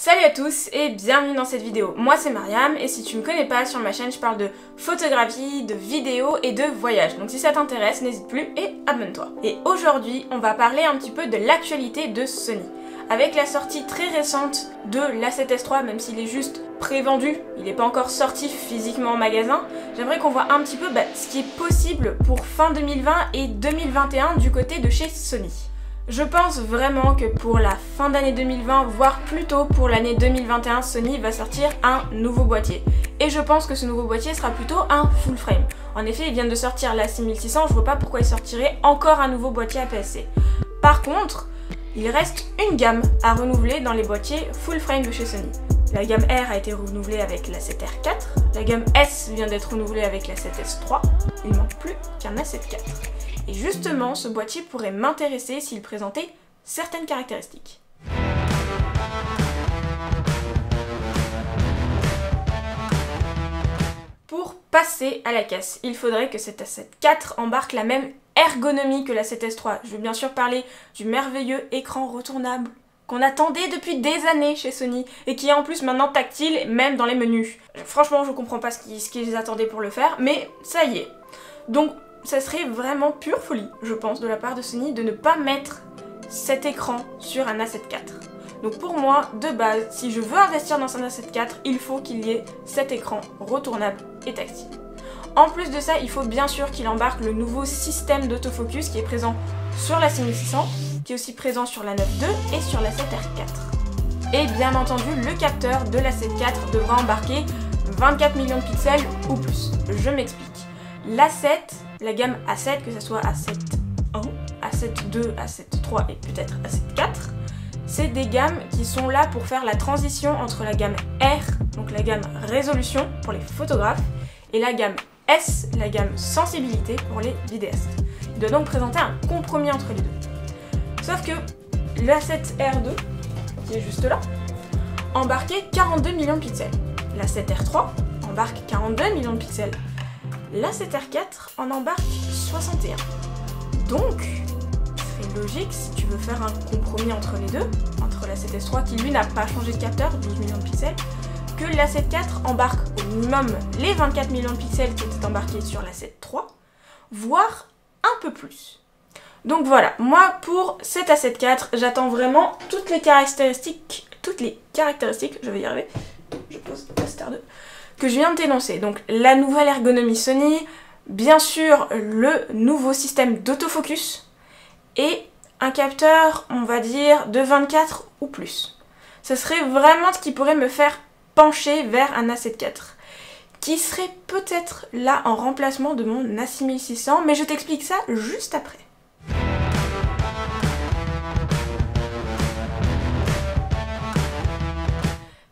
Salut à tous et bienvenue dans cette vidéo. Moi c'est Mariam et si tu me connais pas, sur ma chaîne je parle de photographie, de vidéos et de voyages. Donc si ça t'intéresse, n'hésite plus et abonne-toi. Et aujourd'hui, on va parler un petit peu de l'actualité de Sony. Avec la sortie très récente de l'A7S III, même s'il est juste pré-vendu, il n'est pas encore sorti physiquement en magasin, j'aimerais qu'on voit un petit peu ce qui est possible pour fin 2020 et 2021 du côté de chez Sony. Je pense vraiment que pour la fin d'année 2020, voire plutôt pour l'année 2021, Sony va sortir un nouveau boîtier. Et je pense que ce nouveau boîtier sera plutôt un full frame. En effet, ils viennent de sortir la 6600, je vois pas pourquoi ils sortiraient encore un nouveau boîtier APS-C. Par contre, il reste une gamme à renouveler dans les boîtiers full frame de chez Sony. La gamme R a été renouvelée avec la 7R4, la gamme S vient d'être renouvelée avec la 7S III, il manque plus qu'un A7 IV. Et justement, ce boîtier pourrait m'intéresser s'il présentait certaines caractéristiques. Pour passer à la caisse, il faudrait que cette A7 IV embarque la même ergonomie que la 7S III. Je veux bien sûr parler du merveilleux écran retournable qu'on attendait depuis des années chez Sony et qui est en plus maintenant tactile même dans les menus. Franchement, je comprends pas ce qu'ils attendaient pour le faire, mais ça y est. Donc, ça serait vraiment pure folie, je pense, de la part de Sony de ne pas mettre cet écran sur un A7 IV. Donc pour moi, de base, si je veux investir dans un A7 IV, il faut qu'il y ait cet écran retournable et tactile. En plus de ça, il faut bien sûr qu'il embarque le nouveau système d'autofocus qui est présent sur la 6600, qui est aussi présent sur la 9.2 et sur la 7R4. Et bien entendu, le capteur de la 7 IV devra embarquer 24 millions de pixels ou plus. Je m'explique. L'A7, la gamme A7, que ce soit A7 I, A7 II, A7 III et peut-être A7 IV, c'est des gammes qui sont là pour faire la transition entre la gamme R, donc la gamme résolution pour les photographes, et la gamme S, la gamme sensibilité pour les vidéastes. Il doit donc présenter un compromis entre les deux. Sauf que l'A7R2, qui est juste là, embarquait 42 millions de pixels. La 7R3 embarque 42 millions de pixels. La 7R4 en embarque 61. Donc, c'est logique si tu veux faire un compromis entre les deux, entre la 7S III qui lui n'a pas changé de capteur, 12 millions de pixels, que la 7 IV embarque au minimum les 24 millions de pixels qui étaient embarqués sur la 7 III, voire un peu plus. Donc voilà, moi pour cette A7 IV, j'attends vraiment toutes les caractéristiques, je vais y arriver, je pose la Star 2, que je viens de t'énoncer. Donc la nouvelle ergonomie Sony, bien sûr le nouveau système d'autofocus et un capteur, on va dire, de 24 ou plus. Ce serait vraiment ce qui pourrait me faire pencher vers un A7 IV, qui serait peut-être là en remplacement de mon A6600, mais je t'explique ça juste après.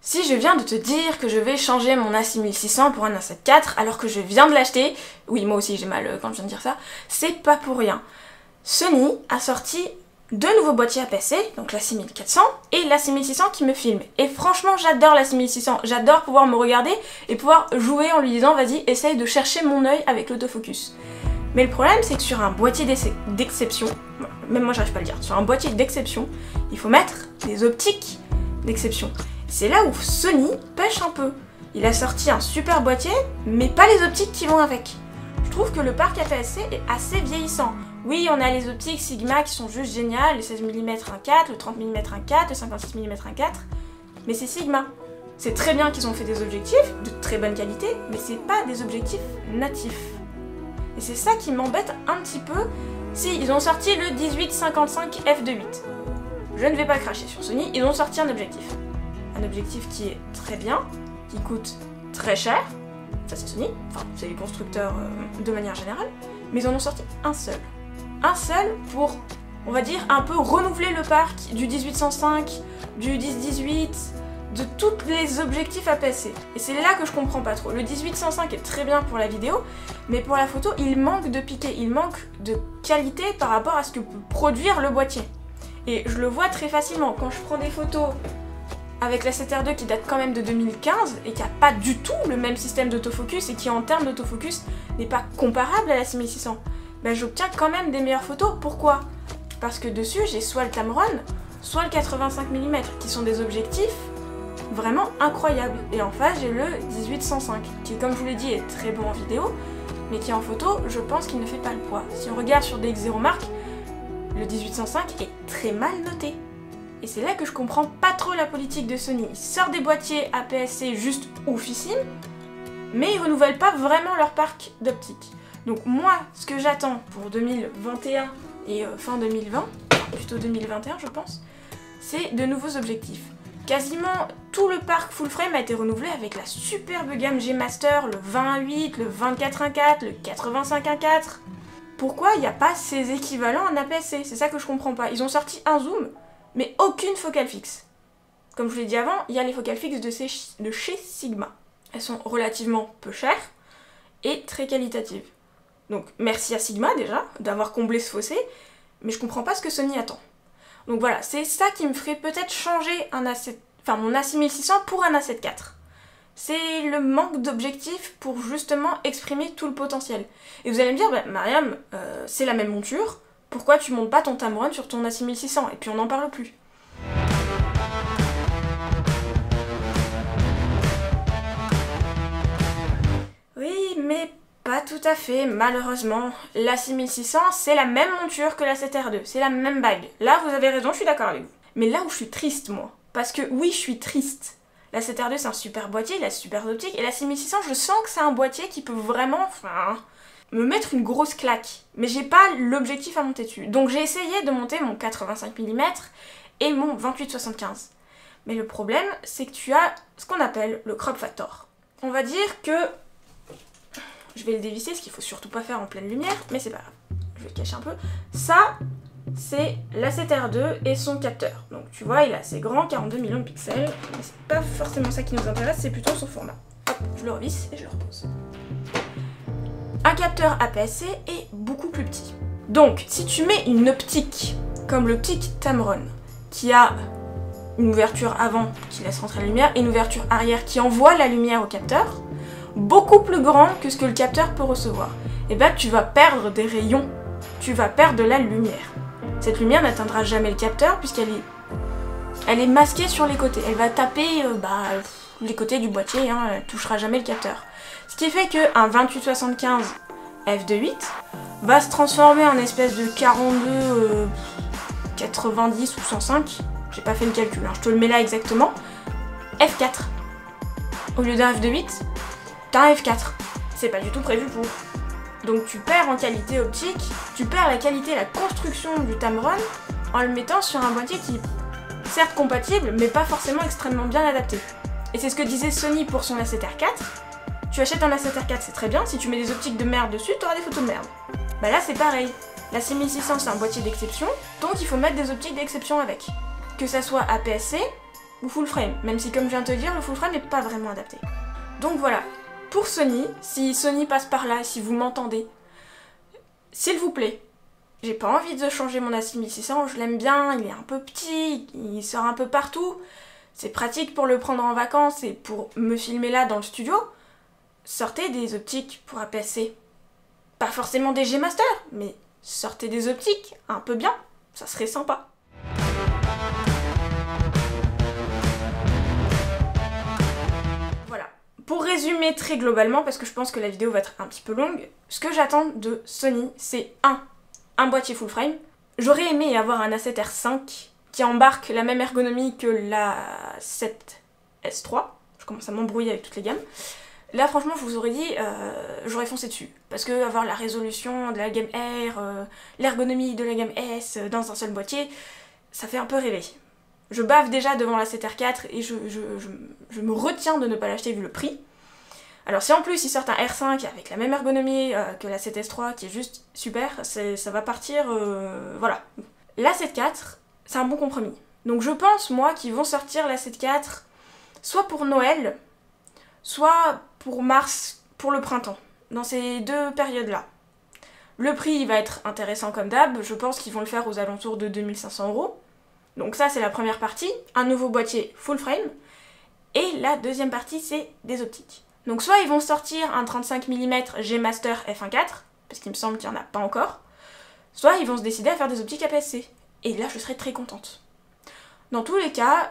Si je viens de te dire que je vais changer mon A6600 pour un A7 IV alors que je viens de l'acheter, oui moi aussi j'ai mal quand je viens de dire ça, c'est pas pour rien. Sony a sorti deux nouveaux boîtiers APS-C, donc la 6400 et la 6600 qui me filment. Et franchement j'adore la 6600, j'adore pouvoir me regarder et pouvoir jouer en lui disant vas-y essaye de chercher mon œil avec l'autofocus. Mais le problème c'est que sur un boîtier d'exception, même moi j'arrive pas à le dire, sur un boîtier d'exception, il faut mettre des optiques d'exception. C'est là où Sony pêche un peu. Il a sorti un super boîtier, mais pas les optiques qui vont avec. Je trouve que le parc APS-C est assez vieillissant. Oui, on a les optiques Sigma qui sont juste géniales, le 16 mm 1.4, le 30 mm 1.4, le 56 mm 1.4, mais c'est Sigma. C'est très bien qu'ils ont fait des objectifs de très bonne qualité, mais c'est pas des objectifs natifs. Et c'est ça qui m'embête un petit peu. Si, ils ont sorti le 18-55 f2.8. Je ne vais pas cracher sur Sony, ils ont sorti un objectif. Un objectif qui est très bien, qui coûte très cher, ça c'est Sony, enfin c'est les constructeurs de manière générale, mais ils en ont sorti un seul. Un seul pour, on va dire, un peu renouveler le parc du 18-105, du 10-18, de tous les objectifs APS-C. Et c'est là que je comprends pas trop. Le 18-105 est très bien pour la vidéo, mais pour la photo, il manque de piqué, il manque de qualité par rapport à ce que peut produire le boîtier. Et je le vois très facilement, quand je prends des photos avec la 7R2 qui date quand même de 2015 et qui n'a pas du tout le même système d'autofocus et qui en termes d'autofocus n'est pas comparable à la 6600, ben j'obtiens quand même des meilleures photos. Pourquoi? Parce que dessus j'ai soit le Tamron, soit le 85 mm qui sont des objectifs vraiment incroyable. Et en face, j'ai le 1805, qui comme je vous l'ai dit est très bon en vidéo, mais qui en photo, je pense qu'il ne fait pas le poids. Si on regarde sur DX0 Mark, le 1805 est très mal noté. Et c'est là que je comprends pas trop la politique de Sony. Ils sortent des boîtiers APS-C juste oufissimes, mais ils renouvellent pas vraiment leur parc d'optique. Donc moi, ce que j'attends pour 2021 et fin 2020, plutôt 2021 je pense, c'est de nouveaux objectifs. Quasiment tout le parc full frame a été renouvelé avec la superbe gamme G-Master, le 20-1.8, le 24-1.4, le 85-1.4. Pourquoi il n'y a pas ces équivalents en APS-C? C'est ça que je comprends pas. Ils ont sorti un zoom, mais aucune focale fixe. Comme je vous l'ai dit avant, il y a les focales fixes de chez Sigma. Elles sont relativement peu chères et très qualitatives. Donc merci à Sigma déjà d'avoir comblé ce fossé, mais je comprends pas ce que Sony attend. Donc voilà, c'est ça qui me ferait peut-être changer mon A6600 pour un A7 IV. C'est le manque d'objectifs pour justement exprimer tout le potentiel. Et vous allez me dire, bah, Mariam, c'est la même monture, pourquoi tu montes pas ton Tamron sur ton A6600 et puis on n'en parle plus. Oui, mais pas tout à fait, malheureusement. La 6600, c'est la même monture que la 7R2, c'est la même bague. Là, vous avez raison, je suis d'accord avec vous. Mais là où je suis triste, moi, parce que oui, je suis triste. La 7R2, c'est un super boîtier, il a super optique, et la 6600, je sens que c'est un boîtier qui peut vraiment, me mettre une grosse claque. Mais j'ai pas l'objectif à monter dessus. Donc j'ai essayé de monter mon 85 mm et mon 28-75. Mais le problème, c'est que tu as ce qu'on appelle le crop factor. On va dire que... Je vais le dévisser, ce qu'il faut surtout pas faire en pleine lumière, mais c'est pas grave. Je vais le cacher un peu. Ça, c'est la 7R2 et son capteur. Donc tu vois, il est assez grand, 42 millions de pixels, mais c'est pas forcément ça qui nous intéresse, c'est plutôt son format. Hop, je le revisse et je le repose. Un capteur APS-C est beaucoup plus petit. Donc, si tu mets une optique, comme l'optique Tamron, qui a une ouverture avant qui laisse rentrer la lumière, et une ouverture arrière qui envoie la lumière au capteur, beaucoup plus grand que ce que le capteur peut recevoir, et ben tu vas perdre des rayons, tu vas perdre de la lumière. Cette lumière n'atteindra jamais le capteur puisqu'elle est masquée sur les côtés. Elle va taper les côtés du boîtier, elle touchera jamais le capteur. Ce qui fait qu'un 28-75 f2.8 va se transformer en espèce de 42 90 ou 105, j'ai pas fait le calcul, je te le mets là exactement, f4. Au lieu d'un f2.8, t'as un f4. C'est pas du tout prévu pour. Donc tu perds en qualité optique, tu perds la qualité, la construction du Tamron en le mettant sur un boîtier qui est certes compatible, mais pas forcément extrêmement bien adapté. Et c'est ce que disait Sony pour son A7R4. Tu achètes un A7R4, c'est très bien, si tu mets des optiques de merde dessus, t'auras des photos de merde. Bah là c'est pareil. La 6600 c'est un boîtier d'exception, donc il faut mettre des optiques d'exception avec. Que ça soit APS-C ou full frame, même si comme je viens de te dire, le full frame n'est pas vraiment adapté. Donc voilà. Pour Sony, si Sony passe par là, si vous m'entendez, s'il vous plaît, j'ai pas envie de changer mon A6600, je l'aime bien, il est un peu petit, il sort un peu partout, c'est pratique pour le prendre en vacances et pour me filmer là dans le studio. Sortez des optiques pour APS-C. Pas forcément des G-Master, mais sortez des optiques un peu bien, ça serait sympa. Pour résumer très globalement, parce que je pense que la vidéo va être un petit peu longue, ce que j'attends de Sony, c'est un boîtier full frame. J'aurais aimé avoir un A7R5 qui embarque la même ergonomie que la 7S3. Je commence à m'embrouiller avec toutes les gammes. Là, franchement, je vous aurais dit, j'aurais foncé dessus. Parce que avoir la résolution de la gamme R, l'ergonomie de la gamme S dans un seul boîtier, ça fait un peu rêver. Je bave déjà devant la 7R4 et je me retiens de ne pas l'acheter vu le prix. Alors si en plus ils sortent un R5 avec la même ergonomie que la 7S3 qui est juste super, ça va partir, voilà. La 7.4, c'est un bon compromis. Donc je pense moi qu'ils vont sortir la 7.4 soit pour Noël, soit pour mars, pour le printemps. Dans ces deux périodes-là. Le prix il va être intéressant comme d'hab, je pense qu'ils vont le faire aux alentours de 2500 €. Donc ça c'est la première partie, un nouveau boîtier full frame, et la deuxième partie c'est des optiques. Donc soit ils vont sortir un 35 mm G-Master f1.4, parce qu'il me semble qu'il n'y en a pas encore, soit ils vont se décider à faire des optiques APS-C, et là je serai très contente. Dans tous les cas,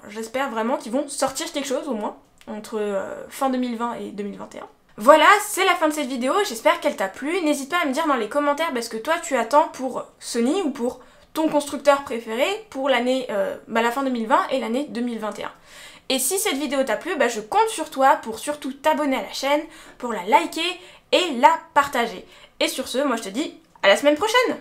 j'espère vraiment qu'ils vont sortir quelque chose au moins, entre fin 2020 et 2021. Voilà, c'est la fin de cette vidéo, j'espère qu'elle t'a plu. N'hésite pas à me dire dans les commentaires ce que toi tu attends pour Sony ou pour ton constructeur préféré pour l'année, la fin 2020 et l'année 2021. Et si cette vidéo t'a plu, je compte sur toi pour surtout t'abonner à la chaîne, pour la liker et la partager. Et sur ce, moi je te dis à la semaine prochaine!